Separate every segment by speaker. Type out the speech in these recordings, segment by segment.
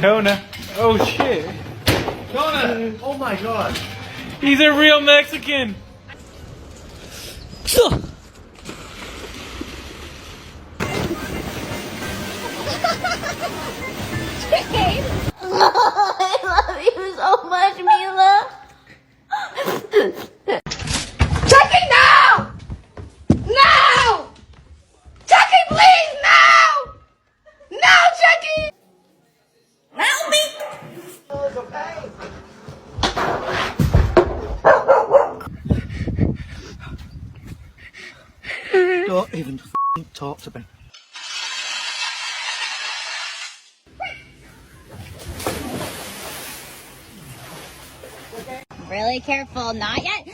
Speaker 1: Kona. Oh shit.
Speaker 2: Kona! Oh my god.
Speaker 1: He's a real Mexican.
Speaker 3: I love you so much, Mila. Chucky, no! No! Chucky, please, no! No, Chucky! Help me!
Speaker 2: It's okay. Don't even talk to me.
Speaker 3: Really careful, not yet.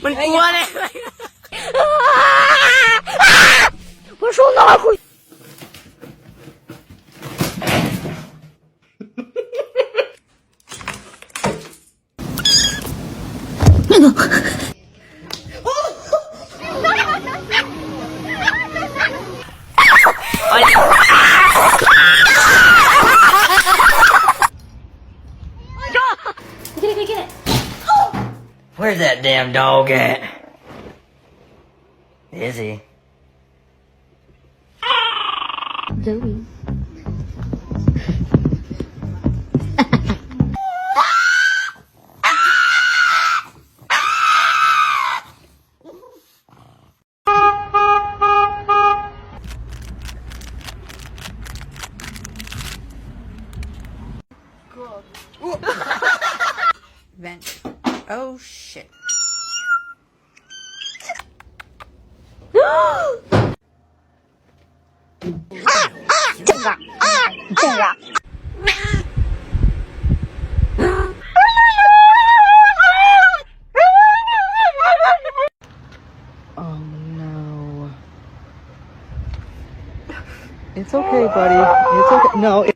Speaker 3: Mình cua này. 我手哪会？ Get it.
Speaker 4: Where's that damn dog at? Is he?
Speaker 3: Zoe.
Speaker 5: Vent. Oh shit.
Speaker 2: Oh no. It's okay, buddy. It's okay. No.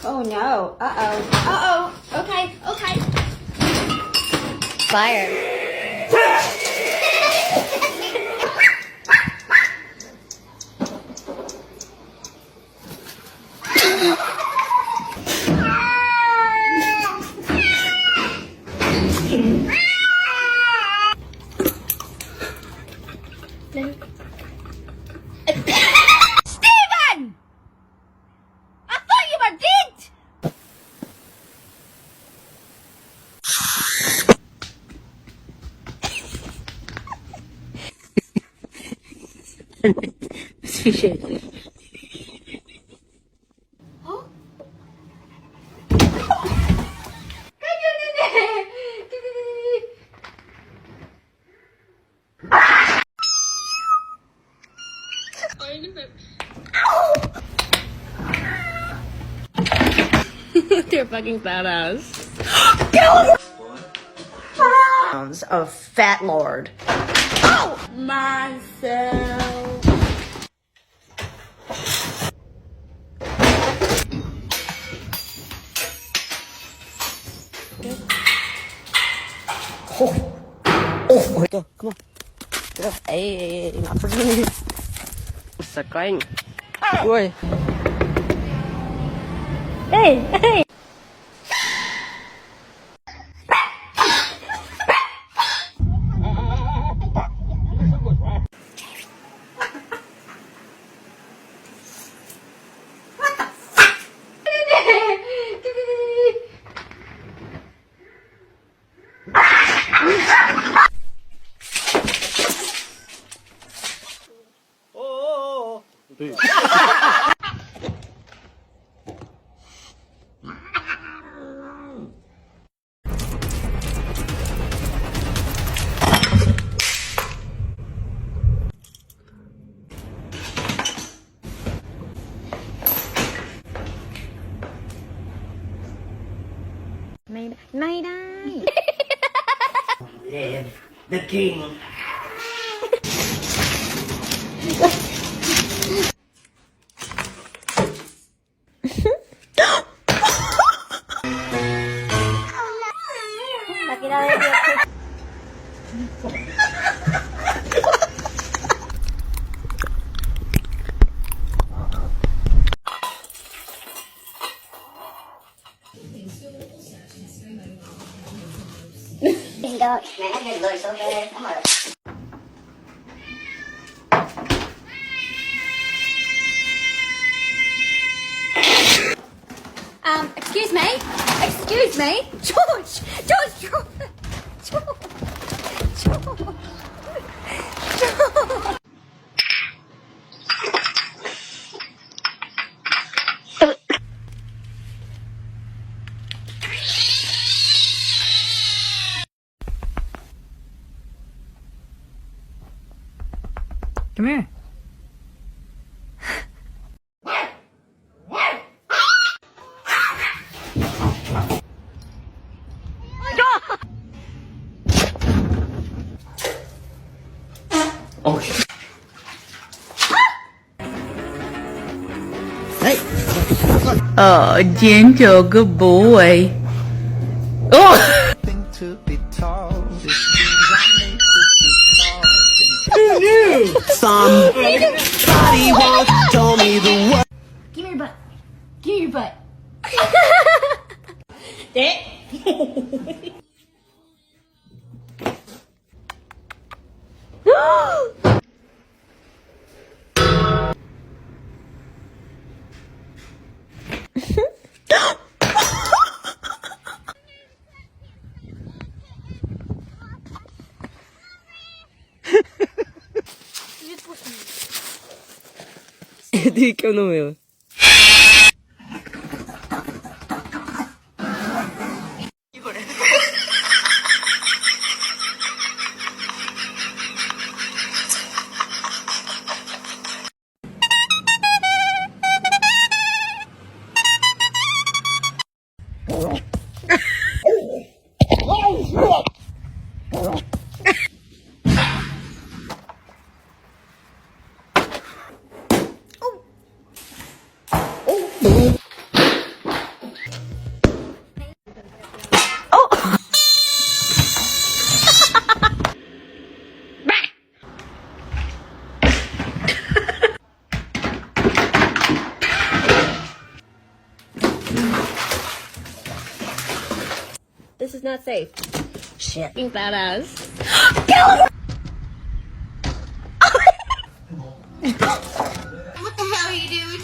Speaker 3: Oh no. Uh-oh. Okay. Fire. Steven! I thought you were dead! They're fucking badass.
Speaker 5: Sounds of Fat Lord.
Speaker 3: Oh! Myself.
Speaker 5: Oh, go, come on. Get up. Hey, not for me. Sakang.
Speaker 2: Uy.
Speaker 3: Hey, hey. Mayได้
Speaker 4: Live the king.
Speaker 3: Bingo.
Speaker 4: Man, that head looks so bad. I'm gonna...
Speaker 3: Excuse me. Excuse me. George. George. George. George. George.
Speaker 2: Come here.
Speaker 4: Oh, shit.
Speaker 5: Oh, gentle, good boy. Oh!
Speaker 2: To be tall, somebody once told me the word.
Speaker 3: Give me your butt. Give me your butt.
Speaker 2: Di ikaw na yun.
Speaker 3: This is not safe.
Speaker 4: Shit.
Speaker 3: Being badass. What the hell are you doing?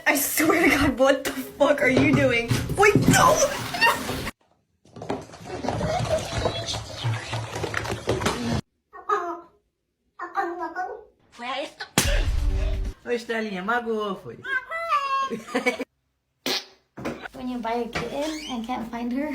Speaker 5: I swear to God, what the fuck are you doing? Wait, no!
Speaker 4: Where's the
Speaker 6: galinha? Magoou, foi.
Speaker 3: When you buy a kitten and can't find her.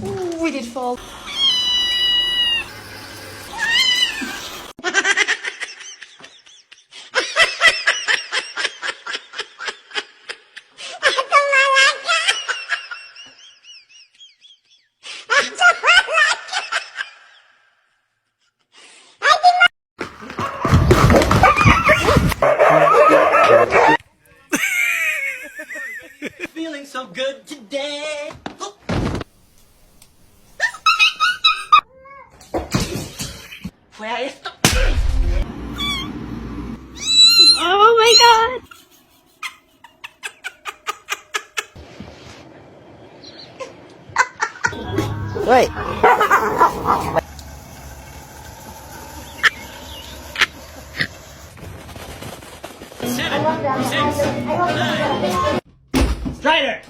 Speaker 5: Ooh, we did fall.
Speaker 6: Feeling so good today. Fuera esto.
Speaker 3: Oh my god!
Speaker 6: Wait. Strider!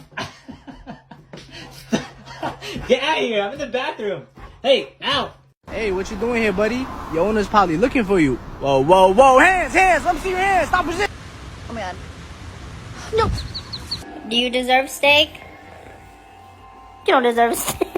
Speaker 6: Get out of here! I'm in the bathroom. Hey, out!
Speaker 7: Hey, what you doing here, buddy? Your owner's probably looking for you. Whoa, whoa, whoa! Hands, hands! Let me see your hands! Stop position!
Speaker 5: Oh my god.
Speaker 3: No! Do you deserve steak? You don't deserve steak.